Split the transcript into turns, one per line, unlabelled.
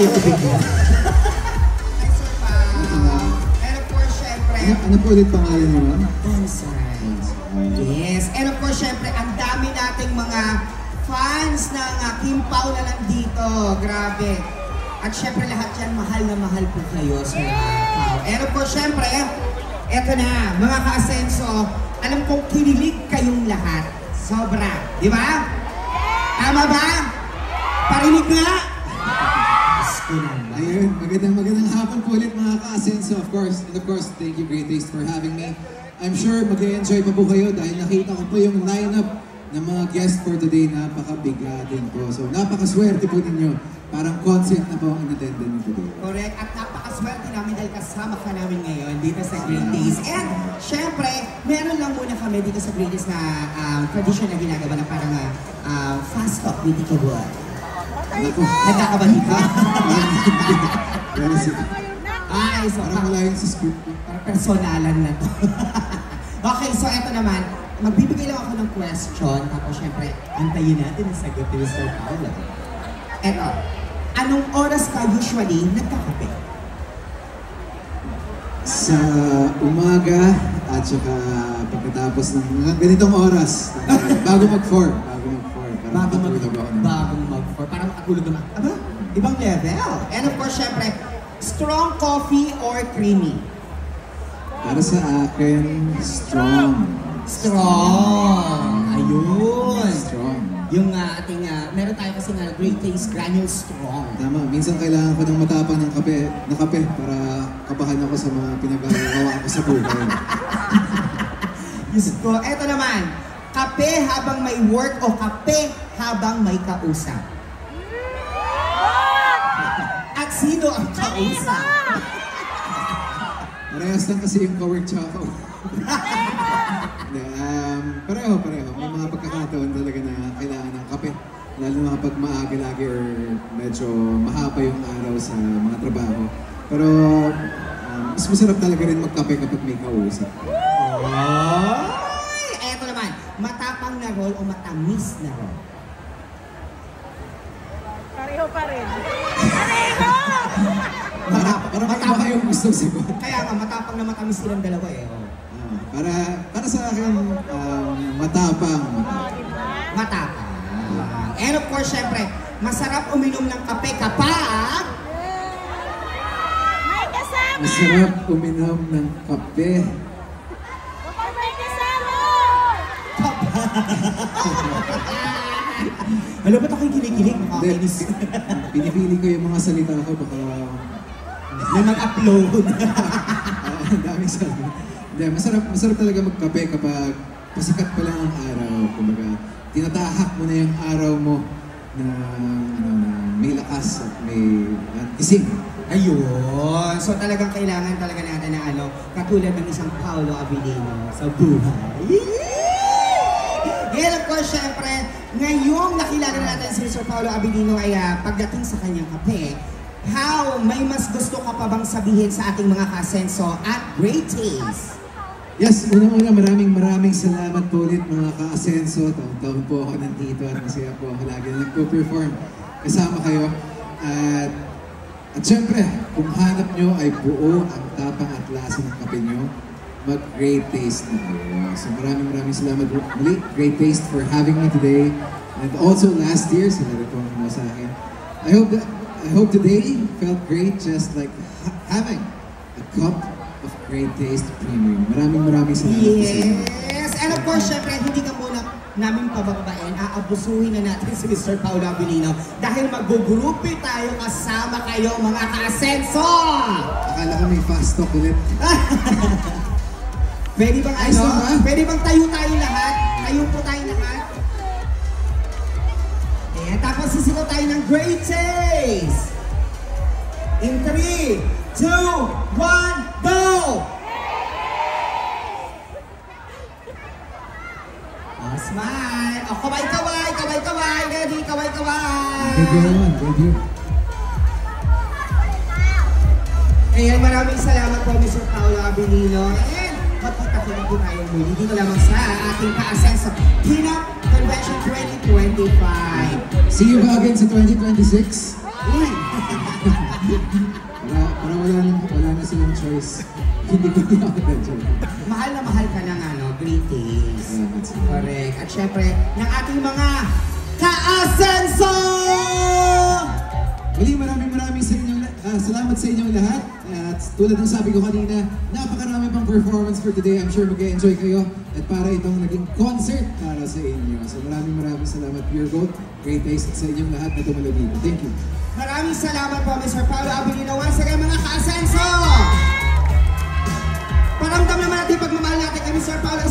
Hindi ako bigla.
And of course, syempre...
Ano po ulit pangalan mo, ma'am?
Bonsai. Yes. And of course, syempre, ang dami nating mga fans ng Kim Pao na nandito. Grabe. At syempre, lahat yan, mahal na mahal po kayo sa Pao. And of course, syempre, eto na, mga ka-asenso, alam kong kinilig kayong lahat. Sobra. Di ba? Tama ba? Parinig nga!
Ayun, magandang hapon po ulit mga ka-asenso, of course. And of course, thank you, Great Taste, for having me. I'm sure mag-enjoy pa po kayo dahil nakita ko po yung lineup ng mga guests for today. Napakabigatin po. So, napakaswerte po ninyo. Parang concert na po ang in-attended nyo today.
Correct. At napakaswerte namin dahil kasama ka namin ngayon dito sa Great Taste. And, syempre, meron lang muna kami dito sa Great Taste na tradition na ginagawa na parang fast talk with Tito Boy. Nagkakabalik ka? Ay, so
parang malayo sa script.
Parang personalan na to. Okay, so eto naman. Magbibigay lang ako ng question. Tapos syempre, antayin natin ang sagot ni Mr. Paolo. Eto, anong oras ka usually nagkakape?
Sa umaga at saka pagkatapos ng mga ganitong oras. Bago mag-4.
Bagong mag-4. Parang makatulog naman. Aba, ibang level. And of course, syempre, strong coffee or creamy?
Para sa akin, strong.
Strong! Ayun!
Strong.
Yung ating, meron tayo kasi na Great Taste Granule Strong.
Tama, minsan kailangan ko ng matapang ng kape para kapahan ako sa mga pinagagawa ko sa buhay.
Yes ko. Eto naman, kape habang may work o kape habang may kausap? At sino ang kausap?
Parehas lang kasi yung ka-work tsaka pareho. May mga pagkakataon talaga na kailangan ng kape. Lalo na kapag maaga lagi or medyo mahaba yung araw sa mga trabaho. Pero mas masarap talaga rin magkape kapag may kausap.
Eto naman, matapang na role o matamis na role?
Pareho pa rin.
Parang baka yung gusto sagot.
Kaya nga, matapang na matamis silang dalawa eh.
Para sa akin, matapang.
Matapang. And of course, syempre, masarap uminom ng kape kapag...
May kasama!
Masarap uminom ng kape.
Kapag may kasama!
Alam ba't ako'y kinikilig? Makakainis.
Pinipili ko yung mga salita ko, baka...
May mag-upload.
Ang daming salita. Masarap talaga magkape kapag pasikat pa lang ang araw. Kumbaga, tinatahak mo na yung araw mo na may lakas at may gising.
Ayun. So talagang kailangan talaga natin na katulad ng isang Paolo Abilino sa buhay. And of course, syempre, ngayong nakilala natin si Mr. Paolo Abilino ay pagdating sa kanyang kape, may mas gusto ka pa bang sabihin sa ating mga ka-asenso at Great Taste?
Yes, unang-una maraming salamat po ulit mga ka-asenso. Taon-taon po ako nandito at masaya po ako lagi na nagpo-perform kasama kayo. At syempre, kung hanap nyo ay buo ang tapang at lasa ng kape nyo, mag-Great Taste na kayo. So maraming salamat muli, Great Taste, for having me today. And also last year, sila rin po mo sa akin. I hope today felt great, just like having a cup of Great Taste Premium. Maraming salamat po sa inyo.
Yes! And of course, syempre, hindi ka muna namin pabagbain, aabusuhin na natin si Mr. Paolo Abilino dahil mag-grupi tayo kasama kayo mga ka-asenso!
Akala ko may fast talk ulit.
Pwede bang Pwede bang tayo lahat? Tayo po tayo lahat. Ayan, tapos sisigaw tayo ng Great Taste! In 3, 2, 1, go! Smile! Kaway-kaway! Ready? Kaway-kaway!
Thank you.
Ayan, maraming salamat po Mr. Paolo Abilino. And magkita-kita po tayo muli dito lamang sa ating ka-asenso Kinap Convention 2025.
See you again sa 2026.
Uy!
Para wala na silang choice. Hindi ko na ako dyan.
Mahal na mahal ka ng ano, greetings.
Salamat sa
Correct. At syempre, ng ating mga ka-asenso!
Muli, maraming salamat sa inyong lahat. At tulad ng sabi ko kanina, napakarami pang performance for today. I'm sure mag-enjoy kayo. At para itong naging concert para sa inyo. So maraming salamat, Pure Gold. Great taste sa inyong lahat na tumalo dito. Thank you.
Maraming salamat po, Mr. Paolo Abilino. Once again, mga ka-asenso! Paramdam naman natin pagmamahal natin kay Mr. Paolo